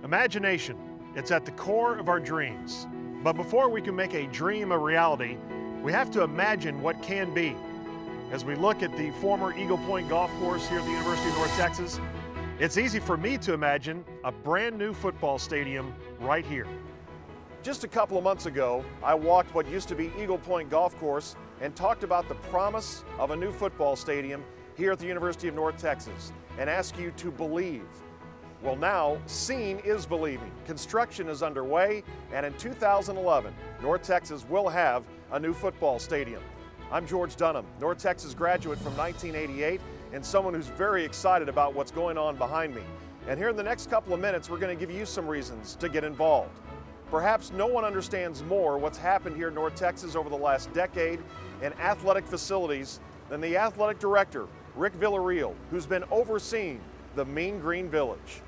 Imagination, it's at the core of our dreams. But before we can make a dream a reality, we have to imagine what can be. As we look at the former Eagle Point Golf Course here at the University of North Texas, it's easy for me to imagine a brand new football stadium right here. Just a couple of months ago, I walked what used to be Eagle Point Golf Course and talked about the promise of a new football stadium here at the University of North Texas and asked you to believe. Well, now, seeing is believing. Construction is underway, and in 2011, North Texas will have a new football stadium. I'm George Dunham, North Texas graduate from 1988, and someone who's very excited about what's going on behind me. And here in the next couple of minutes, we're going to give you some reasons to get involved. Perhaps no one understands more what's happened here in North Texas over the last decade in athletic facilities than the athletic director, Rick Villarreal, who's been overseeing the Mean Green Village.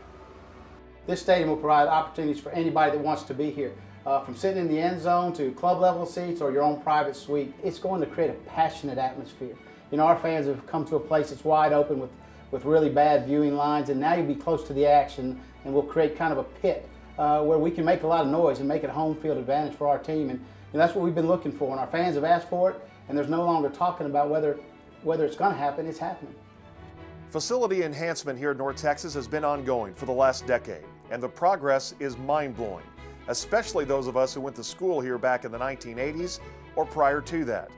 This stadium will provide opportunities for anybody that wants to be here. From sitting in the end zone to club level seats or your own private suite. It's going to create a passionate atmosphere. You know, our fans have come to a place that's wide open with really bad viewing lines, and now you'll be close to the action, and we'll create kind of a pit where we can make a lot of noise and make it a home field advantage for our team. And that's what we've been looking for, and our fans have asked for it, and there's no longer talking about whether it's going to happen, it's happening. Facility enhancement here in North Texas has been ongoing for the last decade, and the progress is mind-blowing, especially those of us who went to school here back in the 1980s or prior to that.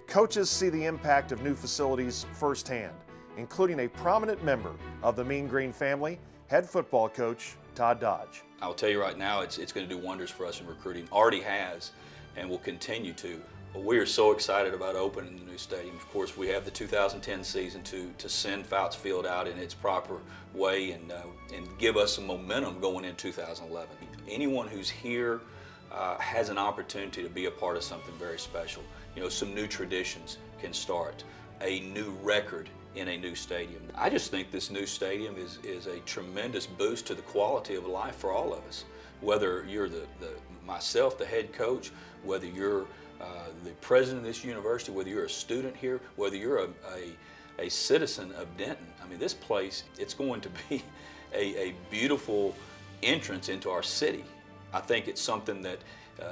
Coaches see the impact of new facilities firsthand, including a prominent member of the Mean Green family, head football coach Todd Dodge. I'll tell you right now, it's going to do wonders for us in recruiting. Already has and will continue to. We are so excited about opening the new stadium. Of course, we have the 2010 season to send Fouts Field out in its proper way and give us some momentum going in 2011. Anyone who's here has an opportunity to be a part of something very special. You know, some new traditions can start, a new record in a new stadium. I just think this new stadium is a tremendous boost to the quality of life for all of us. Whether you're myself, the head coach, whether you're the president of this university, whether you're a student here, whether you're a citizen of Denton. I mean, this place, it's going to be a beautiful entrance into our city. I think it's something that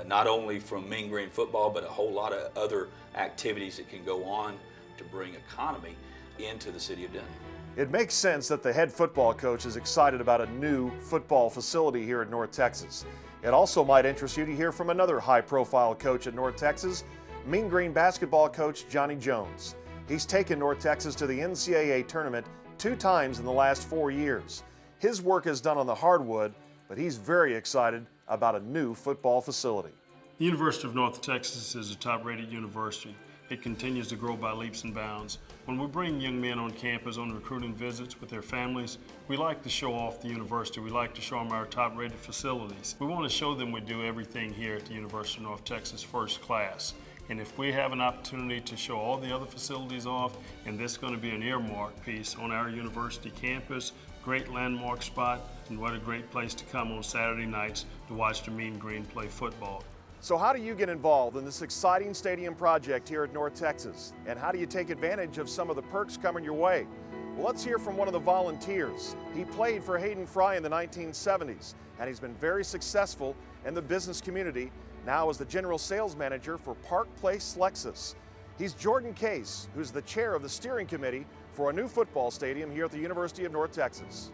not only from Mean Green football, but a whole lot of other activities that can go on to bring economy into the city of Denton. It makes sense that the head football coach is excited about a new football facility here in North Texas. It also might interest you to hear from another high-profile coach at North Texas, Mean Green basketball coach Johnny Jones. He's taken North Texas to the NCAA tournament 2 times in the last 4 years. His work is done on the hardwood, but he's very excited about a new football facility. The University of North Texas is a top-rated university. It continues to grow by leaps and bounds. When we bring young men on campus on recruiting visits with their families, we like to show off the university. We like to show them our top-rated facilities. We want to show them we do everything here at the University of North Texas first class. And if we have an opportunity to show all the other facilities off, and this is going to be an earmark piece on our university campus, great landmark spot, and what a great place to come on Saturday nights to watch the Mean Green play football. So how do you get involved in this exciting stadium project here at North Texas? And how do you take advantage of some of the perks coming your way? Well, let's hear from one of the volunteers. He played for Hayden Fry in the 1970s, and he's been very successful in the business community, now as the general sales manager for Park Place Lexus. He's Jordan Case, who's the chair of the steering committee for a new football stadium here at the University of North Texas.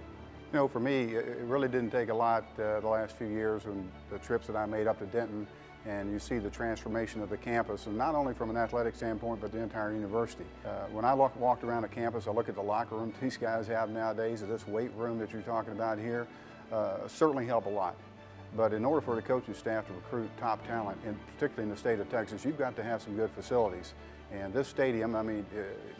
You know, for me, it really didn't take a lot the last few years and the trips that I made up to Denton, and you see the transformation of the campus, and not only from an athletic standpoint, but the entire university. When I walked around the campus, I look at the locker room these guys have nowadays, or this weight room that you're talking about here, certainly help a lot. But in order for the coaching staff to recruit top talent, and particularly in the state of Texas, you've got to have some good facilities. And this stadium, I mean,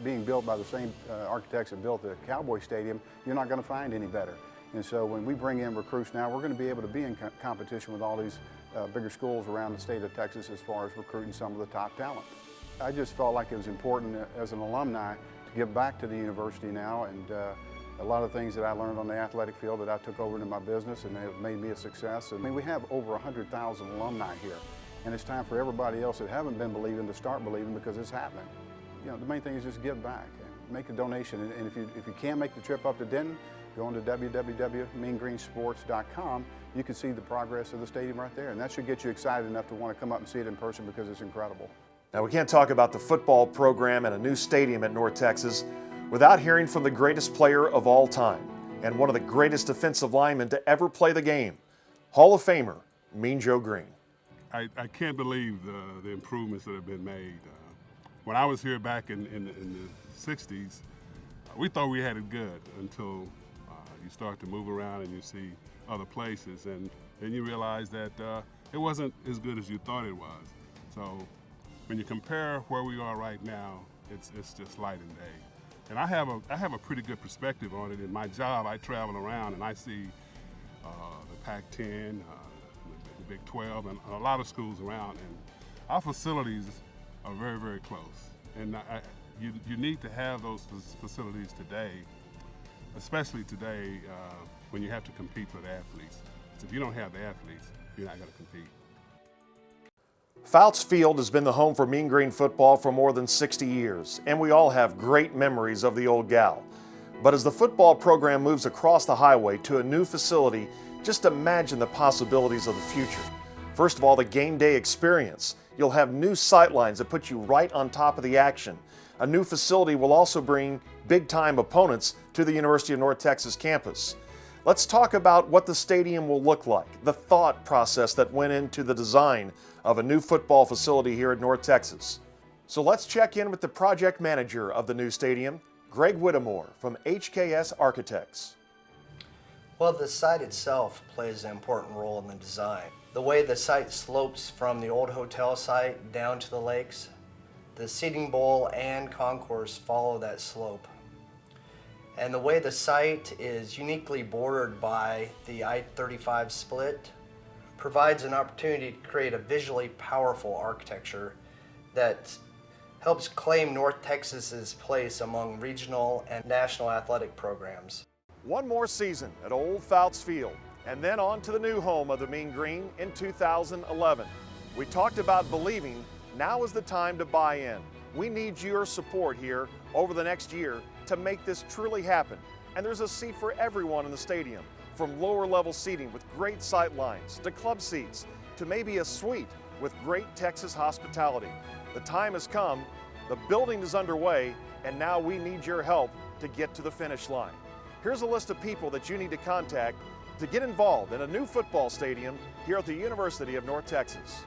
being built by the same architects that built the Cowboy Stadium, you're not going to find any better. And so when we bring in recruits now, we're going to be able to be in competition with all these bigger schools around the state of Texas as far as recruiting some of the top talent. I just felt like it was important as an alumni to give back to the university now, and a lot of things that I learned on the athletic field that I took over into my business and have made me a success. I mean, we have over 100,000 alumni here, and it's time for everybody else that haven't been believing to start believing, because it's happening. You know, the main thing is just give back, make a donation, and if you can't make the trip up to Denton, Going to www.meangreensports.com, you can see the progress of the stadium right there, and that should get you excited enough to want to come up and see it in person because it's incredible. Now, we can't talk about the football program and a new stadium at North Texas without hearing from the greatest player of all time and one of the greatest defensive linemen to ever play the game, Hall of Famer, Mean Joe Green. I can't believe the improvements that have been made. When I was here back in the 60s, we thought we had it good until you start to move around and you see other places, and then you realize that it wasn't as good as you thought it was. So when you compare where we are right now, it's just light and day. And I have a pretty good perspective on it. In my job, I travel around and I see the Pac-10, the Big 12, and a lot of schools around, and our facilities are very, very close. And you need to have those facilities today, especially today when you have to compete for the athletes. So if you don't have the athletes, you're not going to compete. Fouts Field has been the home for Mean Green football for more than 60 years, and we all have great memories of the old gal. But as the football program moves across the highway to a new facility, just imagine the possibilities of the future. First of all, the game day experience. You'll have new sightlines that put you right on top of the action. A new facility will also bring big-time opponents to the University of North Texas campus. Let's talk about what the stadium will look like, the thought process that went into the design of a new football facility here at North Texas. So let's check in with the project manager of the new stadium, Greg Whittemore from HKS Architects. Well, the site itself plays an important role in the design. The way the site slopes from the old hotel site down to the lakes, the seating bowl and concourse follow that slope. And the way the site is uniquely bordered by the I-35 split provides an opportunity to create a visually powerful architecture that helps claim North Texas's place among regional and national athletic programs. One more season at Old Fouts Field, and then on to the new home of the Mean Green in 2011. We talked about believing. Now is the time to buy in. We need your support here over the next year to make this truly happen. And there's a seat for everyone in the stadium, from lower level seating with great sight lines, to club seats, to maybe a suite with great Texas hospitality. The time has come, the building is underway, and now we need your help to get to the finish line. Here's a list of people that you need to contact to get involved in a new football stadium here at the University of North Texas.